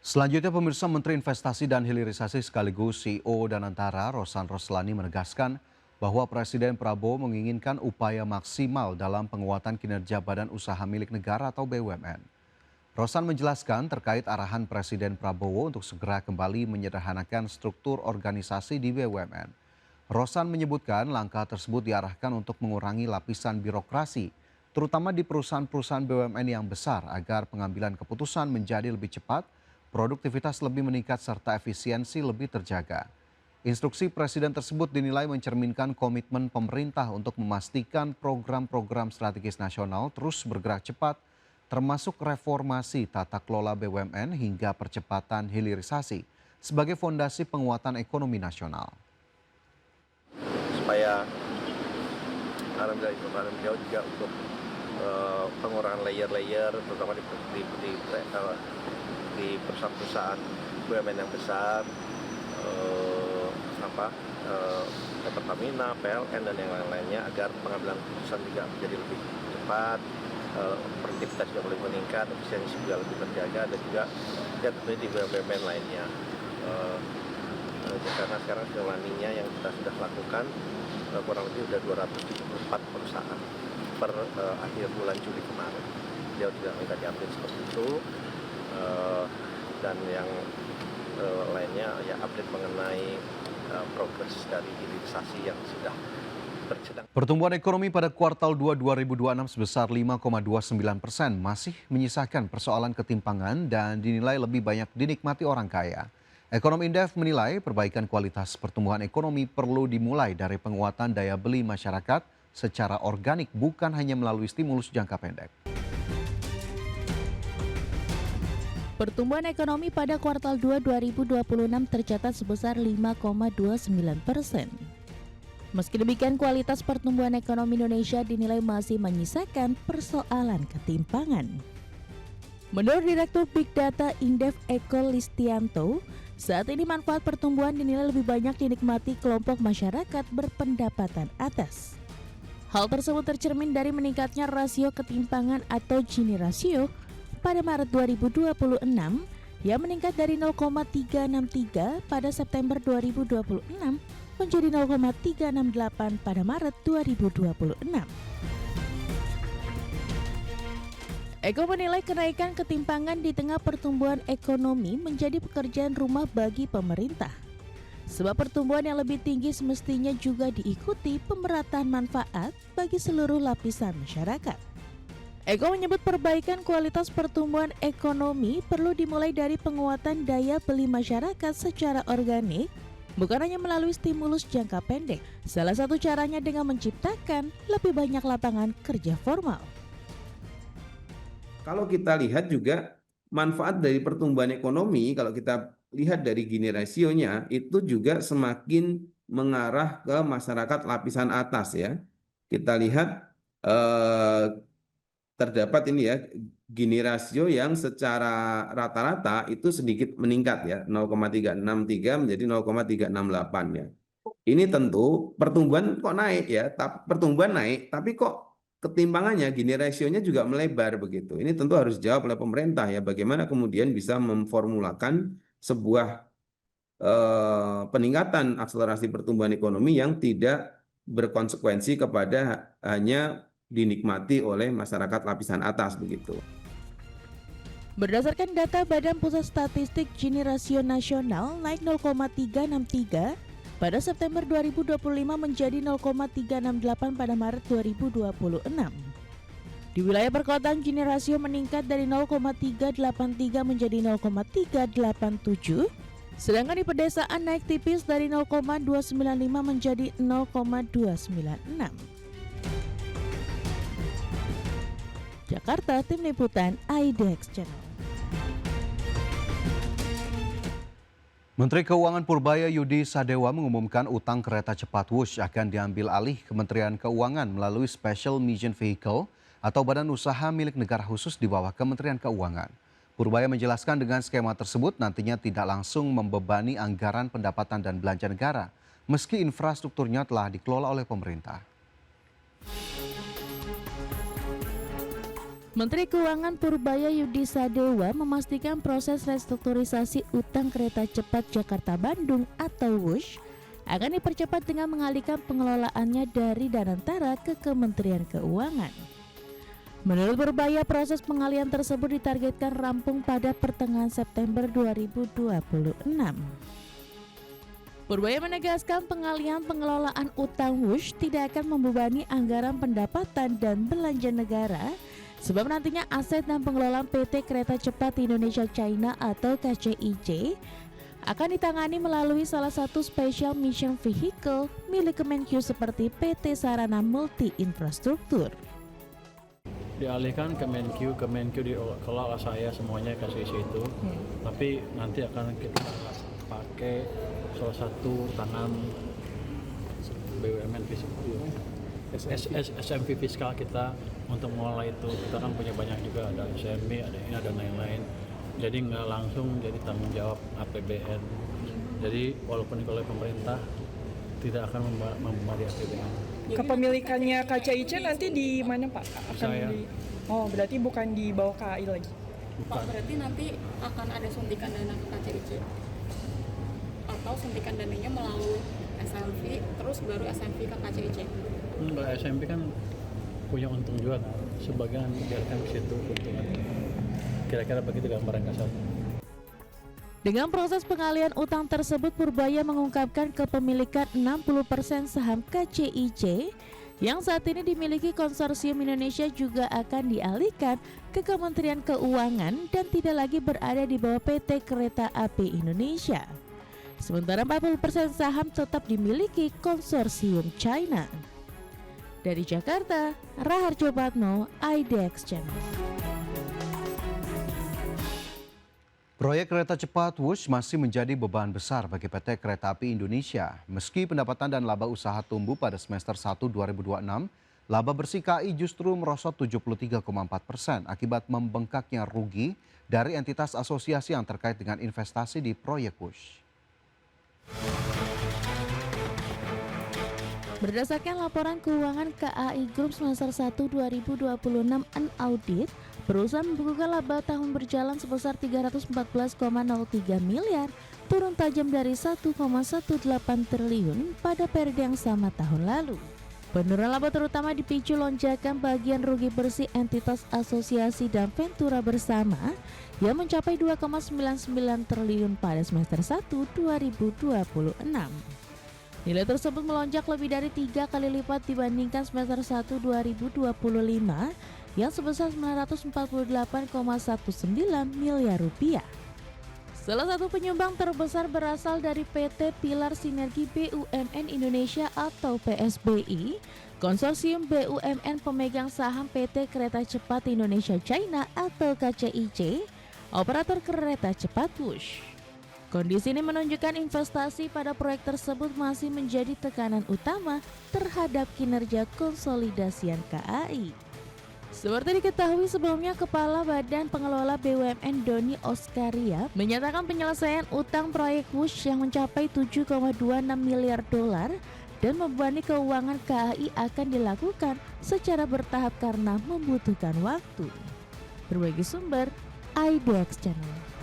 Selanjutnya pemirsa Menteri Investasi dan Hilirisasi sekaligus CEO Danantara Rosan Roslani menegaskan bahwa Presiden Prabowo menginginkan upaya maksimal dalam penguatan kinerja badan usaha milik negara atau BUMN. Rosan menjelaskan terkait arahan Presiden Prabowo untuk segera kembali menyederhanakan struktur organisasi di BUMN. Rosan menyebutkan langkah tersebut diarahkan untuk mengurangi lapisan birokrasi, terutama di perusahaan-perusahaan BUMN yang besar agar pengambilan keputusan menjadi lebih cepat, produktivitas lebih meningkat serta efisiensi lebih terjaga. Instruksi Presiden tersebut dinilai mencerminkan komitmen pemerintah untuk memastikan program-program strategis nasional terus bergerak cepat, termasuk reformasi tata kelola BUMN hingga percepatan hilirisasi sebagai fondasi penguatan ekonomi nasional. Supaya alhamdulillah itu jauh juga untuk pengurangan layer-layer terutama di perusahaan-perusahaan BUMN yang besar, kayak Pertamina, PLN dan yang lain-lainnya agar pengambilan keputusan juga menjadi lebih cepat, produktivitas juga lebih meningkat, efisiensi juga lebih terjaga dan juga ya tentunya di BUMN lainnya. Karena sekarang running-nya yang kita sudah lakukan kurang lebih sudah 274 perusahaan per akhir bulan Juli kemarin. Dia tidak minta diupdate seperti itu, dan yang lainnya ya update mengenai progres dari hilirisasi yang sudah berjalan. Pertumbuhan ekonomi pada kuartal 2 2026 sebesar 5,29% masih menyisakan persoalan ketimpangan dan dinilai lebih banyak dinikmati orang kaya. Ekonom Indef menilai perbaikan kualitas pertumbuhan ekonomi perlu dimulai dari penguatan daya beli masyarakat secara organik bukan hanya melalui stimulus jangka pendek. Pertumbuhan ekonomi pada kuartal 2 2026 tercatat sebesar 5,29%. Meski demikian, kualitas pertumbuhan ekonomi Indonesia dinilai masih menyisakan persoalan ketimpangan. Menurut Direktur Big Data Indef Eko Listianto, saat ini manfaat pertumbuhan dinilai lebih banyak dinikmati kelompok masyarakat berpendapatan atas. Hal tersebut tercermin dari meningkatnya rasio ketimpangan atau Gini rasio pada Maret 2026 yang meningkat dari 0,363 pada September 2026 menjadi 0,368 pada Maret 2026. Eko menilai kenaikan ketimpangan di tengah pertumbuhan ekonomi menjadi pekerjaan rumah bagi pemerintah. Sebab pertumbuhan yang lebih tinggi semestinya juga diikuti pemerataan manfaat bagi seluruh lapisan masyarakat. Eko menyebut perbaikan kualitas pertumbuhan ekonomi perlu dimulai dari penguatan daya beli masyarakat secara organik, bukan hanya melalui stimulus jangka pendek. Salah satu caranya dengan menciptakan lebih banyak lapangan kerja formal. Kalau kita lihat juga manfaat dari pertumbuhan ekonomi, kalau kita lihat dari Gini rasionya, itu juga semakin mengarah ke masyarakat lapisan atas ya. Kita lihat terdapat ini ya, Gini rasio yang secara rata-rata itu sedikit meningkat ya, 0,363 menjadi 0,368 ya. Ini tentu pertumbuhan kok naik ya, pertumbuhan naik, tapi kok ketimpangannya Gini rasionya juga melebar begitu. Ini tentu harus dijawab oleh pemerintah ya, bagaimana kemudian bisa memformulakan sebuah peningkatan akselerasi pertumbuhan ekonomi yang tidak berkonsekuensi kepada hanya dinikmati oleh masyarakat lapisan atas begitu. Berdasarkan data Badan Pusat Statistik, Gini rasio nasional naik 0,363 pada September 2025 menjadi 0,368 pada Maret 2026. Di wilayah perkotaan Gini rasio meningkat dari 0,383 menjadi 0,387, sedangkan di pedesaan naik tipis dari 0,295 menjadi 0,296. Jakarta, Tim Liputan IDX Channel. Menteri Keuangan Purbaya Yudi Sadewa mengumumkan utang kereta cepat Wush akan diambil alih Kementerian Keuangan melalui Special Mission Vehicle atau badan usaha milik negara khusus di bawah Kementerian Keuangan. Purbaya menjelaskan dengan skema tersebut nantinya tidak langsung membebani anggaran pendapatan dan belanja negara, meski infrastrukturnya telah dikelola oleh pemerintah. Menteri Keuangan Purbaya Yudisadewa memastikan proses restrukturisasi utang kereta cepat Jakarta-Bandung atau WUSH akan dipercepat dengan mengalihkan pengelolaannya dari Danantara ke Kementerian Keuangan. Menurut Purbaya, proses pengalihan tersebut ditargetkan rampung pada pertengahan September 2026. Purbaya menegaskan pengalihan pengelolaan utang WUSH tidak akan membebani anggaran pendapatan dan belanja negara, sebab nantinya aset dan pengelolaan PT Kereta Cepat Indonesia China atau KCIC akan ditangani melalui salah satu Special Mission Vehicle milik Kemenkyu seperti PT Sarana Multi Infrastruktur. Dialihkan Kemenkyu dikelola saya semuanya KCIC itu, tapi nanti akan kita pakai salah satu tangan BUMN SMV fiskal kita untuk mengelola itu. Kita kan punya banyak juga, ada SMB, ada ini, ada lain-lain. Jadi nggak langsung jadi tanggung jawab APBN. Jadi walaupun oleh pemerintah tidak akan membebani APBN. Kepemilikannya KCIC nanti di mana Pak? Saya. Oh, berarti bukan di bawah KAI lagi? Pak, berarti nanti akan ada suntikan dana ke KCIC? Atau suntikan dananya melalui SMV, terus baru SMV ke KCIC? Enggak, SMV kan punya untung juga, sebagian biarkan ke situ untungan. Kira-kira begitu gambaran kasar. Dengan proses pengalihan utang tersebut, Purbaya mengungkapkan kepemilikan 60% saham KCIC yang saat ini dimiliki Konsorsium Indonesia juga akan dialihkan ke Kementerian Keuangan dan tidak lagi berada di bawah PT Kereta Api Indonesia. Sementara 40% saham tetap dimiliki Konsorsium China. Dari Jakarta, Raharjo Patno, IDX Channel. Proyek kereta cepat WUSH masih menjadi beban besar bagi PT Kereta Api Indonesia. Meski pendapatan dan laba usaha tumbuh pada semester 1 2026, laba bersih KAI justru merosot 73,4% akibat membengkaknya rugi dari entitas asosiasi yang terkait dengan investasi di proyek WUSH. Berdasarkan laporan keuangan KAI Group semester 1 2026 unaudit, perusahaan membukukan laba tahun berjalan sebesar 314,03 miliar, turun tajam dari 1,18 triliun pada periode yang sama tahun lalu. Penurunan laba terutama dipicu lonjakan bagian rugi bersih entitas asosiasi dan Ventura bersama yang mencapai 2,99 triliun pada semester 1 2026. Nilai tersebut melonjak lebih dari 3 kali lipat dibandingkan semester 1 2025 yang sebesar 948,19 miliar rupiah. Salah satu penyumbang terbesar berasal dari PT Pilar Sinergi BUMN Indonesia atau PSBI, Konsorsium BUMN pemegang saham PT Kereta Cepat Indonesia China atau KCIC, operator kereta cepat WUSH. Kondisi ini menunjukkan investasi pada proyek tersebut masih menjadi tekanan utama terhadap kinerja konsolidasian KAI. Seperti diketahui sebelumnya, Kepala Badan Pengelola BUMN Doni Oskaria menyatakan penyelesaian utang proyek WUSH yang mencapai 7,26 miliar dolar dan membebani keuangan KAI akan dilakukan secara bertahap karena membutuhkan waktu. Berbagi sumber, IDX Channel.